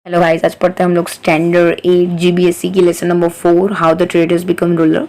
Hello guys, आज पढ़ते हैं हम लोग स्टैंडर्ड 8 जीबीएसई की lesson number 4 how the traders become ruler.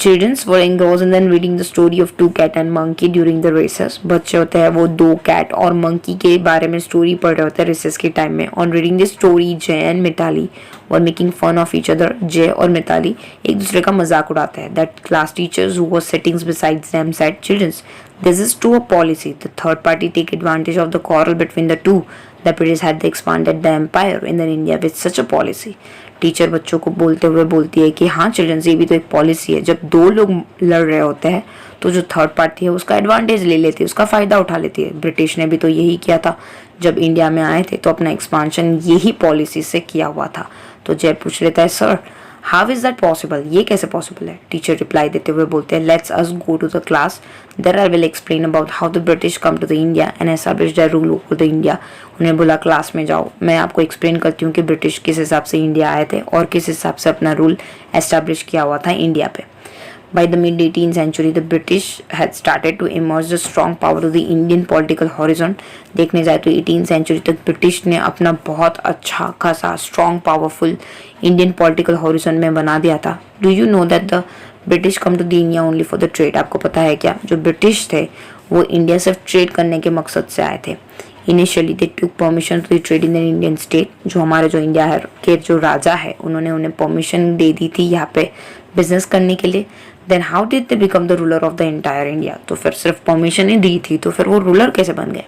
Children were engrossed in then reading the story of two cat and monkey during the races. बच्चे होते हैं वो दो कैट और मंकी के बारे में स्टोरी पढ़ रहे होते हैं रेसेस के टाइम में. On reading this story Jay and Mitali were making fun of each other. Jay और मिताली एक दूसरे का मजाक उड़ाते हैं. That class teachers who were sitting besides them said, childrens, this is to a policy. The third party take advantage of the quarrel between the two. The British had expanded the empire in the India with such a policy. Teacher बच्चों को बोलते हुए बोलती है कि हाँ children's, ये भी तो एक पॉलिसी है. जब दो लोग लड़ रहे होते हैं तो जो थर्ड पार्टी है उसका एडवांटेज ले लेती है, उसका फ़ायदा उठा लेती है. ब्रिटिश ने भी तो यही किया था. जब इंडिया में आए थे तो अपना एक्सपांशन यही पॉलिसी से किया हुआ था. तो जय पूछ लेता है, sir how is that possible, ये कैसे पॉसिबल है. टीचर रिप्लाई देते हुए बोलते हैं, let's us go to the class, there I will explain about how the British come to the India and establish their rule over the India. उन्हें बोला class में जाओ, मैं आपको एक्सप्लेन करती हूँ कि ब्रिटिश किस हिसाब से इंडिया आए थे और किस हिसाब से अपना रूल एस्टैब्लिश किया हुआ था इंडिया पे. By the mid 18th century, the British had started to emerge the strong power to the Indian political horizon. देखने जाए तो 18th century तक ब्रिटिश ने अपना बहुत अच्छा खासा strong powerful Indian political horizon में बना दिया था. Do you know that the British come to the India only for the trade. आपको पता है क्या, जो ब्रिटिश थे वो इंडिया सिर्फ ट्रेड करने के मकसद से आए थे. Initially they took permission to trade in the Indian state. जो हमारे जो इंडिया है के जो राजा है उन्होंने उन्हें परमिशन दे दी थी यहाँ पे बिजनेस करने के लिए. Then how did they become the ruler of the entire India. तो फिर सिर्फ परमिशन ही दी थी तो फिर वो रूलर कैसे बन गए.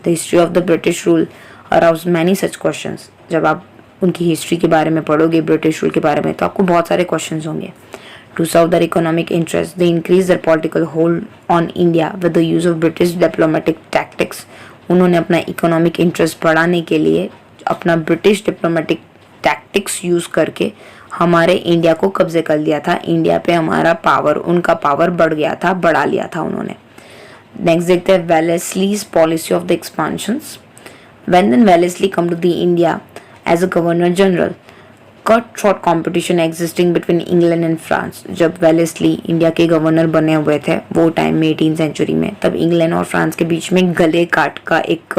The history of the British rule arouse many such questions. जब आप उनकी हिस्ट्री के बारे में पढ़ोगे ब्रिटिश रूल के बारे में तो आपको बहुत सारे क्वेश्चंस होंगे. To serve their economic interest they increase their political hold on India with the use of British diplomatic tactics. उन्होंने अपना इकोनॉमिक इंटरेस्ट बढ़ाने के लिए अपना ब्रिटिश डिप्लोमेटिक टैक्टिक्स यूज़ करके हमारे इंडिया को कब्जे कर लिया था. इंडिया पे हमारा पावर, उनका पावर बढ़ गया था, बढ़ा लिया था उन्होंने. नेक्स्ट देखते हैं Wellesley's policy of the expansions. When then Wellesley come to the India as a governor general, cut short competition existing between England and France. जब वेलेस्ली इंडिया के गवर्नर बने हुए थे वो टाइम में 18th सेंचुरी में, तब इंग्लैंड और फ्रांस के बीच में गले काट का एक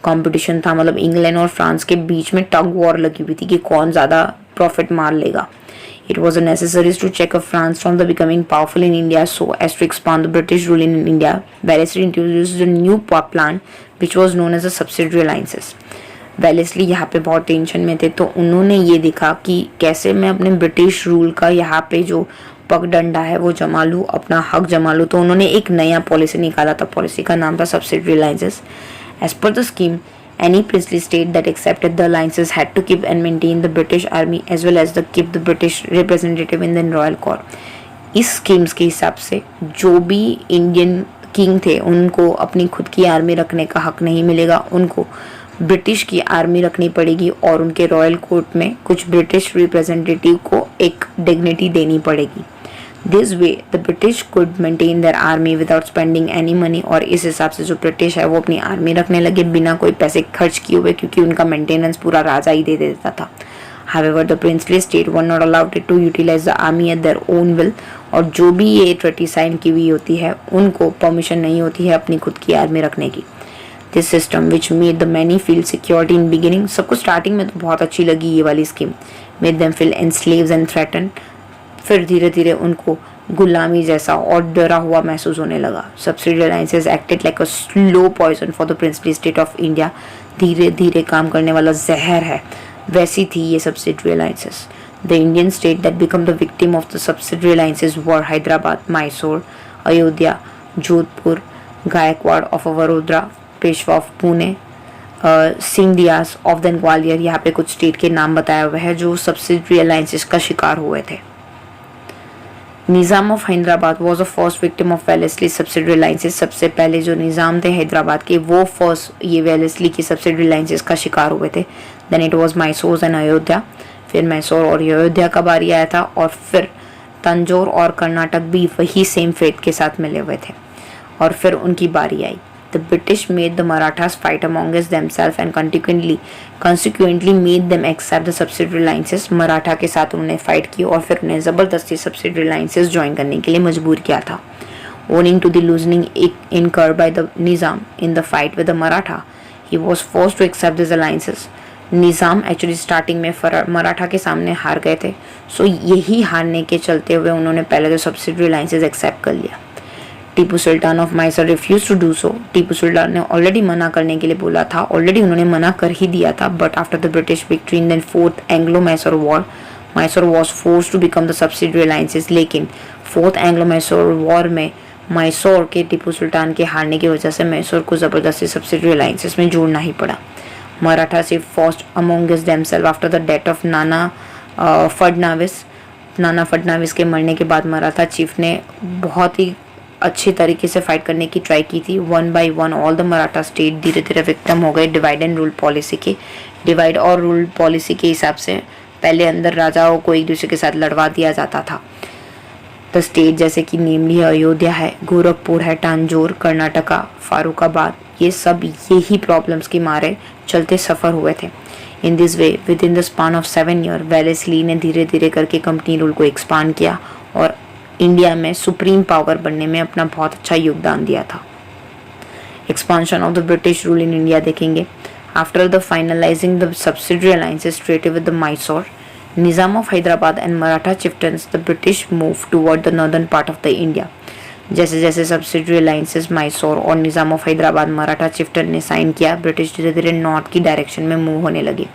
कंपटीशन था. मतलब इंग्लैंड और फ्रांस के बीच में टग वॉर लगी हुई थी कि कौन ज़्यादा प्रॉफिट मार लेगा. It was necessary to check France from the becoming powerful in India so as to expand the British rule in India. Wellesley introduced a new plan which was known as the subsidiary alliances. Wellesley यहाँ पे बहुत tension में थे तो उन्होंने ये देखा कि कैसे मैं अपने ब्रिटिश रूल का यहाँ पे जो पगडंडा है वो जमा लूँ, अपना हक जमा लूँ. तो उन्होंने एक नया पॉलिसी निकाला था. पॉलिसी का नाम था subsidiary alliances. As per the scheme, any princely state that accepted the alliances had to keep and maintain the British army as well as keep the British representative in the royal court. इस schemes के हिसाब से जो भी Indian king थे उनको अपनी खुद की आर्मी रखने का हक नहीं मिलेगा. उनको ब्रिटिश की आर्मी रखनी पड़ेगी और उनके रॉयल कोर्ट में कुछ ब्रिटिश रिप्रेजेंटेटिव को एक डिग्निटी देनी पड़ेगी. This way the British could maintain their army without spending any money. और इस हिसाब से जो ब्रिटिश है वो अपनी आर्मी रखने लगे बिना कोई पैसे खर्च किए हुए, क्योंकि उनका मेंटेनेंस पूरा राजा ही दे देता था. However, the princely state were not allowed to utilize the army at their own will. और जो भी ये ट्रीटी साइन की हुई होती है उनको परमिशन नहीं होती है अपनी खुद की आर्मी रखने की. This system which made the many feel security in beginning. सबको स्टार्टिंग में तो बहुत अच्छी लगी ये वाली scheme. Made them feel enslaved and threaten. फिर धीरे धीरे उनको गुलामी जैसा और डरा हुआ महसूस होने लगा. Subsidy alliances acted like a slow poison for the princely state of India. धीरे धीरे काम करने वाला जहर है, वैसी थी ये subsidy alliances. The Indian state that become the victim of the subsidy alliances were Hyderabad, Mysore, Ayodhya, Jodhpur, Gaekwad of Vadodara, Peshwa of Pune, Scindias of the Gwalior. यहाँ पे कुछ स्टेट के नाम बताया हुआ है जो सब्सिडी अलाइंसेस का शिकार हुए थे. Nizam of Hyderabad was the first victim of Wellesley subsidy alliances. सबसे पहले जो निज़ाम थे हैदराबाद के वो फर्स्ट ये वेलेस्ली की सब्सिडी अलाइंसेस का शिकार हुए थे. Then it was Mysore and Ayodhya. फिर मैसूर और अयोध्या का बारी आया था और फिर तंजौर और कर्नाटक भी वही सेम फेट के साथ मिले हुए थे और फिर उनकी बारी आई. The British made the Marathas fight amongst themselves and consequently made them accept the subsidiary alliances. Maratha के साथ उन्होंने फाइट की और फिर उन्हें ज़बरदस्ती subsidiary alliances ज्वाइन करने के लिए मजबूर किया था. Owing to the losing incurred by the Nizam in the fight with the Maratha, he was forced to accept these alliances. Nizam actually starting में मराठा के सामने हार गए थे, सो यही हारने के चलते हुए उन्होंने पहले तो सब्सिडरी अलायंसेस एक्सेप्ट कर लिया। Tipu Sultan of Mysore refuse to do so. Tipu Sultan ने ऑलरेडी मना करने के लिए बोला था, ऑलरेडी उन्होंने मना कर ही दिया था, but after the British victory in the fourth Anglo Mysore war, Mysore was force to become the subsidiary alliances. लेकिन फोर्थ एंग्लो मैसूर वॉर में मैसूर के टीपू सुल्तान के हारने की वजह से मैसूर को ज़बरदस्ती सब्सिडरी अलायंसेस में जोड़ना ही पड़ा। मराठा से first amongst themselves after the death of Nana Fadnavis के मरने के बाद मराठा चीफ ने बहुत ही अच्छी तरीके से फाइट करने की ट्राई की थी। One by one all the Maratha state धीरे धीरे विक्टिम हो गए डिवाइड एंड रूल पॉलिसी के। डिवाइड और रूल पॉलिसी के हिसाब से पहले अंदर राजाओं को एक दूसरे के साथ लड़वा दिया जाता था। द स्टेट जैसे कि नेमली अयोध्या है, गोरखपुर है, टांजोर, कर्नाटका, फारुखाबाद, ये सब यही प्रॉब्लम्स के मारे चलते सफ़र हुए थे। In this way with in the span of 7 year Wellesley ने धीरे धीरे करके कंपनी रूल को एक्सपांड किया और इंडिया में सुप्रीम पावर बनने में अपना बहुत अच्छा योगदान दिया था। Expansion of the British rule in India देखेंगे। After the finalizing the subsidiary alliances treated with the Mysore, Nizam of Hyderabad and Maratha chieftains, the British move toward the northern part of the India. जैसे जैसे सब्सिडरी अलायंसेस मैसूर और Nizam of Hyderabad Maratha chieftain ने sign किया, British धीरे धीरे north की direction में मूव होने लगे।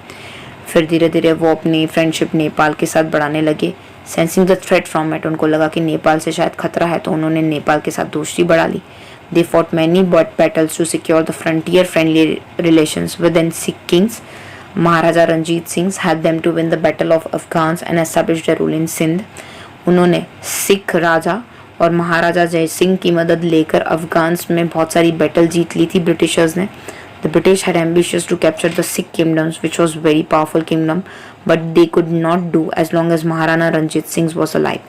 फिर धीरे धीरे वो अपनी फ्रेंडशिप नेपाल के साथ बढ़ाने लगे। Sensing the threat from it, उनको लगा कि नेपाल से शायद खतरा है, तो उन्होंने नेपाल के साथ दोस्ती बढ़ा ली। They fought many battles to secure the frontier friendly relations with in Sikh kings. Maharaja Ranjit Singh had them to win the battle of Afghans and establish the rule in Sindh. उन्होंने सिख राजा और महाराजा जय सिंह की मदद लेकर अफगान्स में बहुत सारी बैटल जीत ली थी ब्रिटिशर्स ने। The British had ambitious to capture the Sikh kingdoms, which was very powerful kingdom, but they could not do as long as Maharana Ranjit Singh was alive.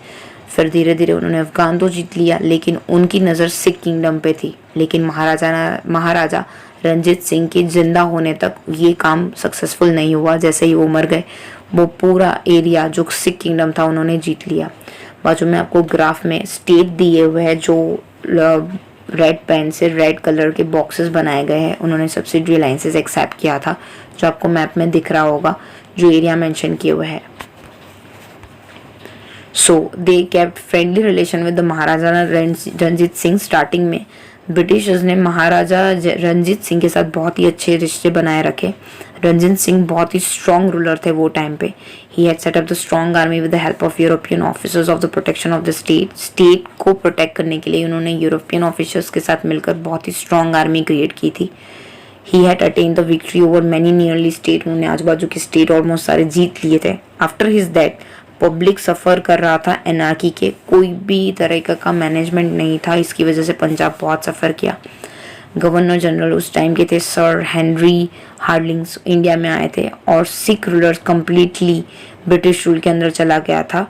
फिर धीरे धीरे उन्होंने अफगान तो जीत लिया, लेकिन उनकी नज़र सिख किंगडम पे थी। लेकिन महाराजा रंजीत सिंह के जिंदा होने तक ये काम सक्सेसफुल नहीं हुआ। जैसे ही वो मर गए, वो पूरा एरिया जो सिख किंगडम था उन्होंने जीत लिया। बाजू में आपको ग्राफ में स्टेट दिए हुए हैं, जो रेड पेन से रेड कलर के बॉक्सेस बनाए गए हैं। उन्होंने सब्सिडरी अलायंसेस एक्सेप्ट किया था, जो आपको मैप में दिख रहा होगा, जो एरिया मेंशन किए हुए हैं। So they kept friendly relation with the Maharaja Ranjit Singh. Starting में ब्रिटिशर्स ने महाराजा रंजीत सिंह के साथ बहुत ही अच्छे रिश्ते बनाए रखे। रंजीत सिंह बहुत ही स्ट्रॉन्ग रूलर थे वो टाइम पे। He had set up the strong army with the help of European officers of the protection of the state. State को प्रोटेक्ट करने के लिए उन्होंने यूरोपियन ऑफिसर्स के साथ मिलकर बहुत ही स्ट्रॉन्ग आर्मी क्रिएट की थी। He had attain the victory over many nearly state. उन्होंने आजू बाजू के स्टेट ऑलमोस्ट सारे जीत लिए थे। आफ्टर हिज डेथ पब्लिक सफ़र कर रहा था एनार्की के, कोई भी तरह का मैनेजमेंट नहीं था। इसकी वजह से पंजाब बहुत सफ़र किया। गवर्नर जनरल उस टाइम के थे सर हेनरी हार्डिंग्स, इंडिया में आए थे और Sikh rulers completely British rule के अंदर चला गया था।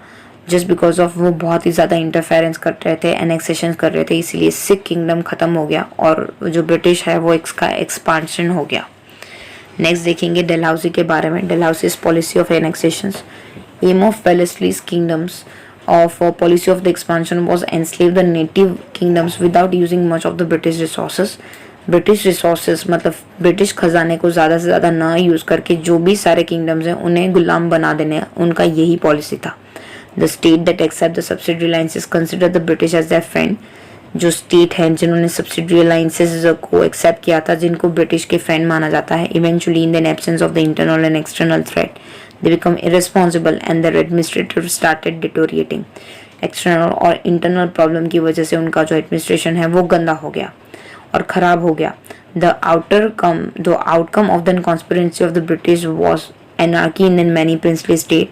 जस्ट बिकॉज ऑफ वो बहुत ही ज़्यादा इंटरफेरेंस कर रहे थे, एनेक्सेशन कर रहे थे, इसीलिए सिख किंगडम ख़त्म हो गया और जो ब्रिटिश है वो इसका एक्सपांशन हो गया। नेक्स्ट देखेंगे डलहौजी के बारे में। Dalhousie's policy of annexations. Aim of Wellesley's kingdoms of policy of the expansion was enslave the native kingdoms without using much of the British resources. British resources मतलब ब्रिटिश खजाने को ज़्यादा से ज़्यादा ना यूज़ करके जो भी सारे किंगडम्स हैं उन्हें गुलाम बना देने, उनका यही पॉलिसी था। The state that accept the subsidiary alliances consider the British as their friend. जो स्टेट हैं जिन्होंने सब्सिडरी अलायंसेस को एक्सेप्ट किया था, जिनको ब्रिटिश के फ्रेंड माना जाता है, eventually in the absence of the internal and external threat they become irresponsible and their administrative started deteriorating. External और इंटरनल प्रॉब्लम की वजह से उनका जो एडमिनिस्ट्रेशन है वो गंदा हो गया और ख़राब हो गया। The outcome of the conspiracy of the British was anarchy in many princely states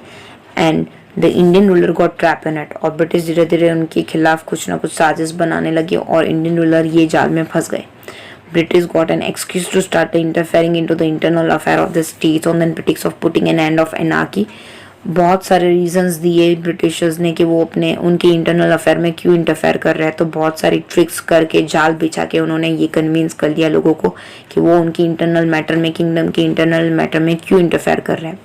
and the Indian ruler got trapped in it. और ब्रिटिश धीरे धीरे उनके खिलाफ कुछ ना कुछ साजिश बनाने लगे और इंडियन रूलर ये जाल में फंस गए। British got an excuse to start interfering into the internal affair of the states on the pretext of putting an end of anarchy. बहुत सारे रीजंस दिए ब्रिटिशर्स ने कि वो अपने उनके इंटरनल अफेयर में क्यों इंटरफेयर कर रहे हैं। तो बहुत सारी ट्रिक्स करके जाल बिछा के उन्होंने ये कन्विंस कर दिया लोगों को कि वो उनकी इंटरनल मैटर में, किंगडम के इंटरनल मैटर में क्यों इंटरफेयर कर रहे हैं।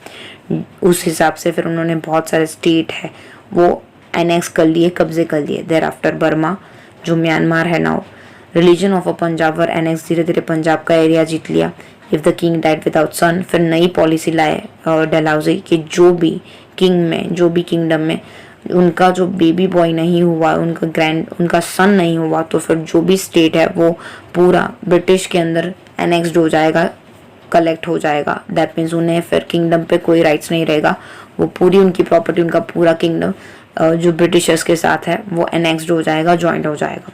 उस हिसाब से फिर उन्होंने बहुत सारे स्टेट है वो एनेक्स कर लिए, कब्जे कर लिए। देयर आफ्टर बर्मा जो म्यांमार है now, religion of a Punjab were annex, धीरे धीरे पंजाब का एरिया जीत लिया। If the king died without son, फिर नई पॉलिसी लाए डलहौजी कि जो भी किंगडम में उनका जो बेबी बॉय नहीं हुआ, उनका सन नहीं हुआ, तो फिर जो भी स्टेट है वो पूरा ब्रिटिश के अंदर एनेक्स्ड हो जाएगा, कलेक्ट हो जाएगा। दैट मीन्स उन्हें फिर किंगडम पे कोई राइट्स नहीं रहेगा, वो पूरी उनकी प्रॉपर्टी, उनका पूरा किंगडम जो ब्रिटिशर्स के साथ है वो एनेक्स्ड हो जाएगा, जॉइंट हो जाएगा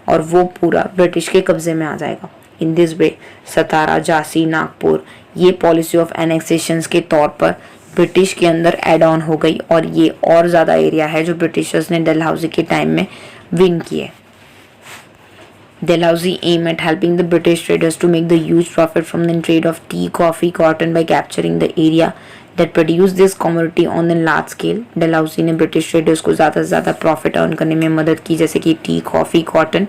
और वो पूरा ब्रिटिश के कब्जे में आ जाएगा। इन दिस वे सतारा, झांसी, नागपुर ये पॉलिसी ऑफ एनेक्सेशंस के तौर पर ब्रिटिश के अंदर एड ऑन हो गई और ये और ज़्यादा एरिया है जो ब्रिटिशर्स ने डलहौजी के टाइम में विन किए। Dalhousie aim at helping the British traders to make the huge profit from the trade of tea, coffee, cotton by capturing the area that produced this commodity on the large scale. Dalhousie ने British traders को ज़्यादा से ज़्यादा profit earn करने में मदद की, जैसे कि टी, कॉफ़ी, कॉटन,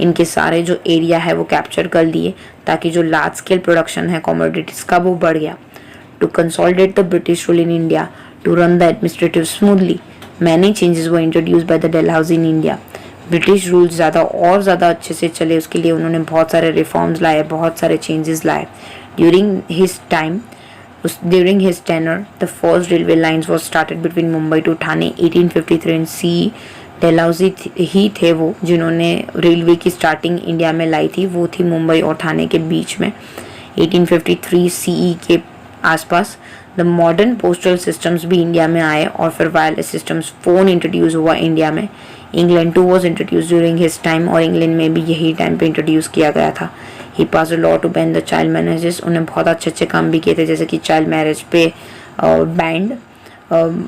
इनके सारे जो एरिया है वो कैप्चर कर लिए ताकि जो लार्ज स्केल प्रोडक्शन है कमोडिटीज़ का वो बढ़ गया। To consolidate the British rule in India, to run the administrative smoothly, many changes were introduced by the Dalhousie in India. British rule ज़्यादा अच्छे से चले उसके लिए उन्होंने बहुत सारे रिफॉर्म्स लाए, बहुत सारे चेंजेस लाए। During his tenure the first railway lines was started between Mumbai to Thane 1853 in सी। डलहौजी ही थे वो जिन्होंने रेलवे की स्टार्टिंग इंडिया में लाई थी, वो थी मुंबई और ठाणे के बीच में 1853 CE के आसपास। द मॉडर्न पोस्टल सिस्टम्स भी इंडिया में आए और फिर वायरलेस सिस्टम्स, फ़ोन इंट्रोड्यूस हुआ इंडिया में। England too was introduce during his time और इंग्लैंड में भी यही टाइम पे इंट्रोड्यूस किया गया था। He pass a law to ban the child marriages, उन्हें बहुत अच्छे काम भी किए थे, जैसे कि चाइल्ड मैरिज पे बैंड,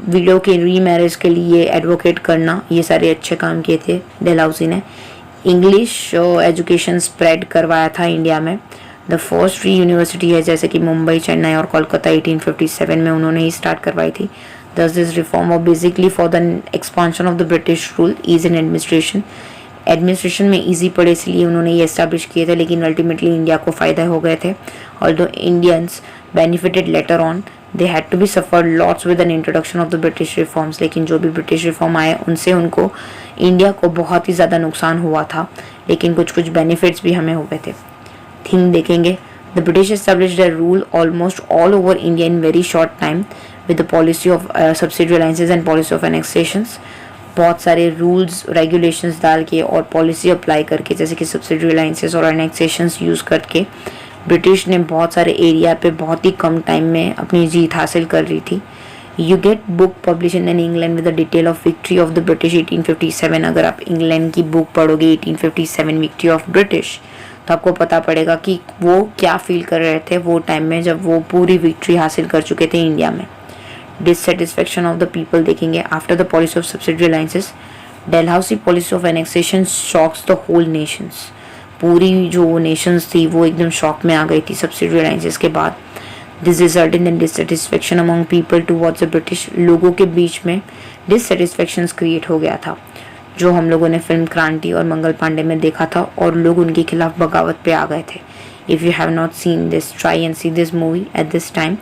विडो के री मैरिज के लिए एडवोकेट करना, ये सारे अच्छे काम किए थे डलहौजी ने। इंग्लिश एजुकेशन स्प्रेड करवाया था इंडिया में। द फर्स्ट फ्री यूनिवर्सिटी है जैसे कि मुंबई, चेन्नई और कोलकाता 1857 में उन्होंने ही स्टार्ट करवाई थी। Thus this reform was basically for the expansion of the British rule, ease in administration. Administration में ईजी पड़े इसलिए उन्होंने ये एस्टैब्लिश किए थे, लेकिन अल्टीमेटली इंडिया को फ़ायदा हो गए थे। Although Indians benefited later on, they had to be suffered lots with an introduction of the British reforms. लेकिन जो भी ब्रिटिश रिफॉर्म आए उनसे उनको इंडिया को बहुत ही ज़्यादा नुकसान हुआ था, लेकिन कुछ बेनिफिट्स भी हमें हुए थे। थिंग देखेंगे, the British established their rule almost all over India in very short time with the policy of subsidiary alliances and policy of annexations. बहुत सारे रूल्स रेगुलेशंस डाल के और पॉलिसी अप्लाई करके, जैसे कि सब्सिडरी अलाइंसेस और एनेक्सेशंस यूज़ करके ब्रिटिश ने बहुत सारे एरिया पे बहुत ही कम टाइम में अपनी जीत हासिल कर ली थी। You get book publish in England with the detail of victory of the British 1857। अगर आप इंग्लैंड की बुक पढ़ोगे 1857 विक्ट्री ऑफ ब्रिटिश, तो आपको पता पड़ेगा कि वो क्या फील कर रहे थे वो टाइम में जब वो पूरी विक्ट्री हासिल कर चुके थे इंडिया में। डिससेटिस्फेक्शन ऑफ द पीपल देखेंगे, after the policy of subsidiary alliances Dalhousie policy of annexation shocks the whole nations. पूरी जो नेशंस थी वो एकदम शॉक में आ गई थी सब्सिडरी अलाइंसेस के बाद। This resulted in dissatisfaction among people towards the British. लोगों के बीच में डिससेटिस्फेक्शन क्रिएट हो गया था, जो हम लोगों ने फिल्म क्रांति और मंगल पांडे में देखा था, और लोग उनके खिलाफ बगावत पे आ गए थे। If you have not seen this, try and see this movie at this time.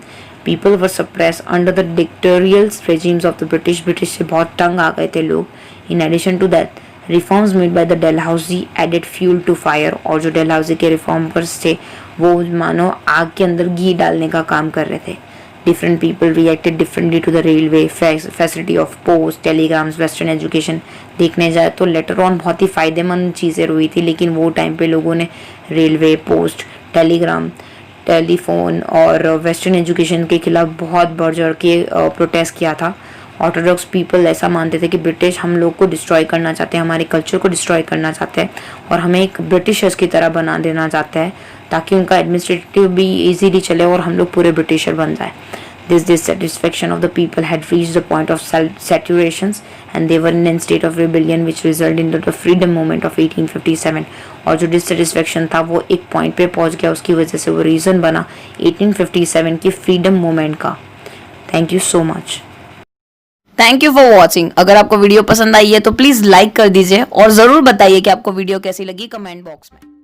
People were suppress under the dictatorial regimes of the British. British से बहुत तंग आ गए थे लोग। In addition to that reforms made by the Dalhousie added fuel to fire. और जो डलहौजी के रिफॉर्मर्स थे वो मानो आग के अंदर घी डालने का काम कर रहे थे। Different people reacted differently to the railway, facility of post, telegrams, western education। देखने जाए तो लेटर ऑन बहुत ही फ़ायदेमंद चीज़ें हुई थी, लेकिन वो टाइम पे लोगों ने रेलवे, पोस्ट, टेलीग्राम, टेलीफोन और वेस्टर्न एजुकेशन के खिलाफ बहुत बढ़ चढ़ के प्रोटेस्ट किया था। ऑर्थोडॉक्स पीपल ऐसा मानते थे कि ब्रिटिश हम लोग को डिस्ट्रॉय करना चाहते हैं, हमारे कल्चर को डिस्ट्रॉय करना चाहते हैं और हमें एक ब्रिटिशर्स की तरह बना देना चाहते हैं ताकि उनका एडमिनिस्ट्रेटिव भी इजीली चले और हम लोग पूरे ब्रिटिशर बन जाए। This dissatisfaction of the people had reached the point of saturation and they were in a state of rebellion which resulted into the freedom movement of 1857। और जो dissatisfaction था वो एक पॉइंट पे पहुंच गया, उसकी वजह से वो रीज़न बना 1857 की फ्रीडम मूवमेंट का। Thank you so much. Thank you for watching. अगर आपको वीडियो पसंद आई है तो प्लीज़ लाइक कर दीजिए और ज़रूर बताइए कि आपको वीडियो कैसी लगी कमेंट बॉक्स में।